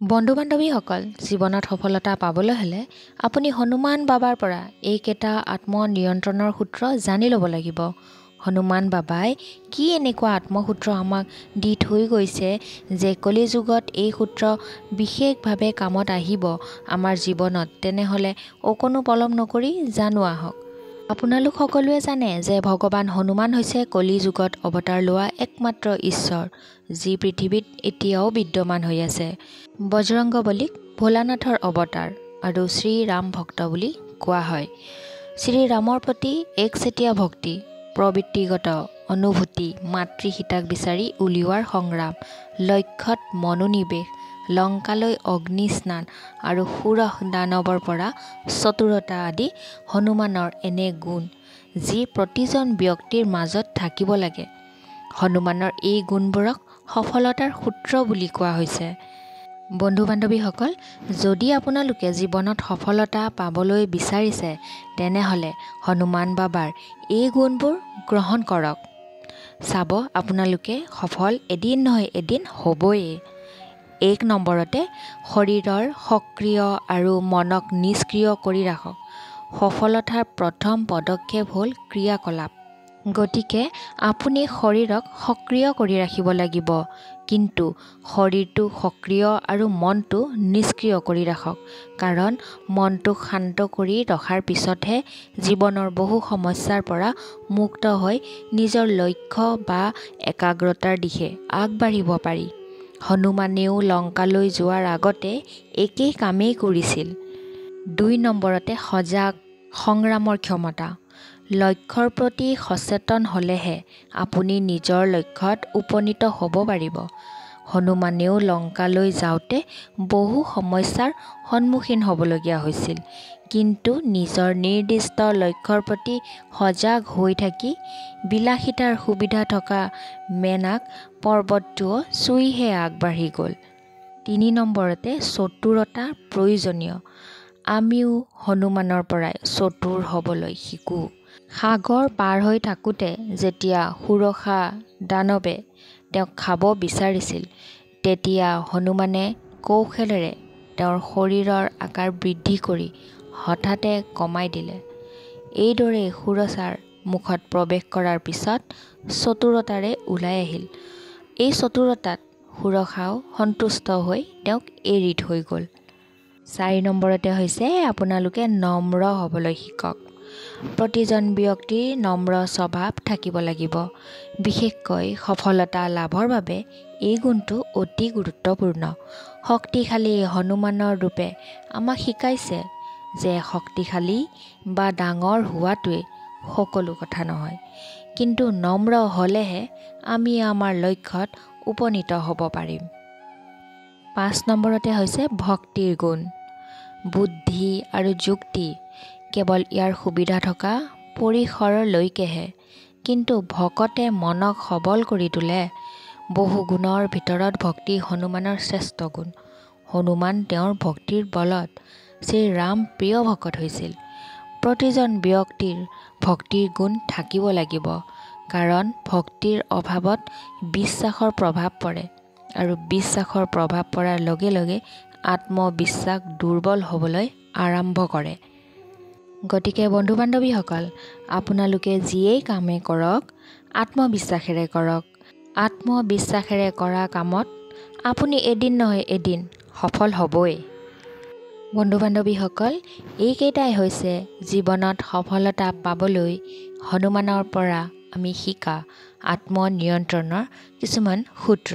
বন্ধু বান্ধৱীসকল, জীৱনত সফলতা পাবলৈ হ'লে আপুনি হনুমান বাবাৰ পৰা এইকেইটা আত্মনিয়ন্ত্ৰণৰ সূত্ৰ জানি ল'ব লাগিব। হনুমান বাবাই কি এনেকুৱা আত্মসূত্ৰ আমাক দি থৈ গৈছে যে কলিযুগত এই সূত্ৰ বিশেষভাৱে কামত আহিব আমাৰ জীৱনত। তেনেহ'লে অকণো পলম নকৰি জানো আহক। আপোনালোক সকলোৱে জানে যে ভগৱান হনুমান হৈছে কলিযুগত অৱতাৰ লোৱা একমাত্ৰ ঈশ্বৰ, যি পৃথিৱীত এতিয়াও বিদ্যমান হৈ আছে। বজৰংগবলীক ভোলানাথৰ অৱতাৰ আৰু শ্ৰীৰাম ভক্ত বুলি কোৱা হয়। শ্ৰীৰামৰ প্ৰতি একচেটিয়া ভক্তি, প্ৰবৃত্তিগত অনুভূতি, মাতৃ সীতাক বিচাৰি উলিওৱাৰ সংগ্ৰাম, লক্ষ্যত মনোনিৱেশ, লংকালৈ অগ্নি স্নান আৰু সুৰ দানৱৰ পৰা চতুৰতা আদি হনুমানৰ এনে গুণ যি প্ৰতিজন ব্যক্তিৰ মাজত থাকিব লাগে। হনুমানৰ এই গুণবোৰক সফলতাৰ সূত্ৰ বুলি কোৱা হৈছে। বন্ধু বান্ধৱীসকল, যদি আপোনালোকে জীৱনত সফলতা পাবলৈ বিচাৰিছে তেনেহ'লে হনুমান বাবাৰ এই গুণবোৰ গ্ৰহণ কৰক। চাব, আপোনালোকে সফল এদিন নহয় এদিন হ'বই। 1 নম্বৰতে শৰীৰৰ সক্ৰিয় আৰু মনক নিষ্ক্ৰিয় কৰি ৰাখক। সফলতাৰ প্ৰথম পদক্ষেপ হ'ল ক্ৰিয়াকলাপ। গতিকে আপুনি শৰীৰক সক্ৰিয় কৰি ৰাখিব লাগিব, কিন্তু শৰীৰটো সক্ৰিয় আৰু মনটো নিষ্ক্ৰিয় কৰি ৰাখক। কাৰণ মনটোক শান্ত কৰি ৰখাৰ পিছতহে জীৱনৰ বহু সমস্যাৰ পৰা মুক্ত হৈ নিজৰ লক্ষ্য বা একাগ্ৰতাৰ দিশে আগবাঢ়িব পাৰি। হনুমানেও লংকালৈ যোৱাৰ আগতে একেই কামেই কৰিছিল। 2 নম্বৰতে সজাগ সংগ্ৰামৰ ক্ষমতা। লক্ষ্যৰ প্ৰতি সচেতন হ'লেহে আপুনি নিজৰ লক্ষ্যত উপনীত হ'ব পাৰিব। হনুমানেও লংকালৈ যাওঁতে বহু সমস্যাৰ সন্মুখীন হ'বলগীয়া হৈছিল, কিন্তু নিজৰ নিৰ্দিষ্ট লক্ষ্যৰ প্ৰতি সজাগ হৈ থাকি বিলাসিতাৰ সুবিধা থকা মেনাক পৰ্বতটোও চুইহে আগবাঢ়ি গ'ল। 3 নম্বৰতে চতুৰতা প্ৰয়োজনীয়। আমিও হনুমানৰ পৰাই চতুৰ হ'বলৈ শিকোঁ। সাগৰ পাৰ হৈ থাকোঁতে যেতিয়া সুৰসা দানৱে তেওঁক খাব বিচাৰিছিল, তেতিয়া হনুমানে কৌশলেৰে তেওঁৰ শৰীৰৰ আকাৰ বৃদ্ধি কৰি হঠাতে কমাই দিলে। এইদৰে সুৰসাৰ মুখত প্ৰৱেশ কৰাৰ পিছত চতুৰতাৰে ওলাই আহিল। এই চতুৰতাত সুৰসাও সন্তুষ্ট হৈ তেওঁক এৰি থৈ গ'ল। 4 নম্বৰতে হৈছে আপোনালোকে নম্ৰ হ'বলৈ শিকক। প্ৰতিজন ব্যক্তিৰ নম্ৰ স্বভাৱ থাকিব লাগিব। বিশেষকৈ সফলতা লাভৰ বাবে এই গুণটো অতি গুৰুত্বপূৰ্ণ। শক্তিশালী হনুমানৰ ৰূপে আমাক শিকাইছে যে শক্তিশালী বা ডাঙৰ হোৱাটোৱে সকলো কথা নহয়, কিন্তু নম্ৰ হ'লেহে আমি আমাৰ লক্ষ্যত উপনীত হ'ব পাৰিম। 5 নম্বৰতে হৈছে ভক্তিৰ গুণ। বুদ্ধি আৰু যুক্তি কেৱল ইয়াৰ সুবিধা থকা পৰিসৰলৈকেহে, কিন্তু ভকতে মনক সবল কৰি তোলে। বহু গুণৰ ভিতৰত ভক্তি হনুমানৰ শ্ৰেষ্ঠ গুণ। হনুমান তেওঁৰ ভক্তিৰ বলত শ্ৰীৰাম প্ৰিয় ভকত হৈছিল। প্ৰতিজন ব্যক্তিৰ ভক্তিৰ গুণ থাকিব লাগিব, কাৰণ ভক্তিৰ অভাৱত বিশ্বাসৰ প্ৰভাৱ পৰে, আৰু বিশ্বাসৰ প্ৰভাৱ পৰাৰ লগে লগে আত্মবিশ্বাস দুৰ্বল হ'বলৈ আৰম্ভ কৰে। গতিকে বন্ধু বান্ধৱীসকল, আপোনালোকে যিয়েই কামেই কৰক আত্মবিশ্বাসেৰে কৰক। আত্মবিশ্বাসেৰে কৰা কামত আপুনি এদিন নহয় এদিন সফল হ'বই। বন্ধু বান্ধৱীসকল, এইকেইটাই হৈছে জীৱনত সফলতা পাবলৈ হনুমানৰ পৰা আমি শিকা আত্মনিয়ন্ত্ৰণৰ কিছুমান সূত্ৰ,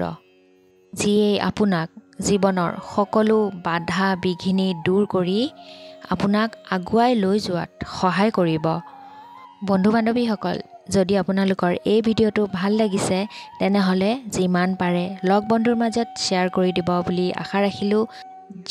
যিয়ে আপোনাক জীৱনৰ সকলো বাধা বিঘিনি দূৰ কৰি আপোনাক আগুৱাই লৈ যোৱাত সহায় কৰিব। বন্ধু বান্ধৱীসকল, যদি আপোনালোকৰ এই ভিডিঅ'টো ভাল লাগিছে তেনেহ'লে যিমান পাৰে লগ বন্ধুৰ মাজত শ্বেয়াৰ কৰি দিব বুলি আশা ৰাখিলোঁ।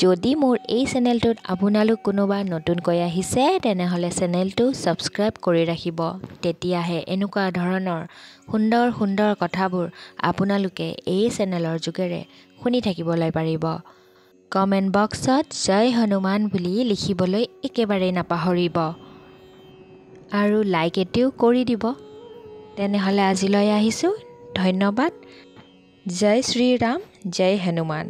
যদি মোৰ এই চেনেলটোত আপোনালোক কোনোবা নতুনকৈ আহিছে তেনেহ'লে চেনেলটো ছাবস্ক্ৰাইব কৰি ৰাখিব। তেতিয়াহে এনেকুৱা ধৰণৰ সুন্দৰ সুন্দৰ কথাবোৰ আপোনালোকে এই চেনেলৰ যোগেৰে শুনি থাকিবলৈ পাৰিব। কমেণ্ট বক্সত জয় হনুমান বুলি লিখিবলৈ একেবাৰেই নাপাহৰিব, আৰু লাইক এটিও কৰি দিব। তেনেহ'লে আজিলৈ আহিছোঁ। ধন্যবাদ। জয় শ্ৰীৰাম, জয় হনুমান।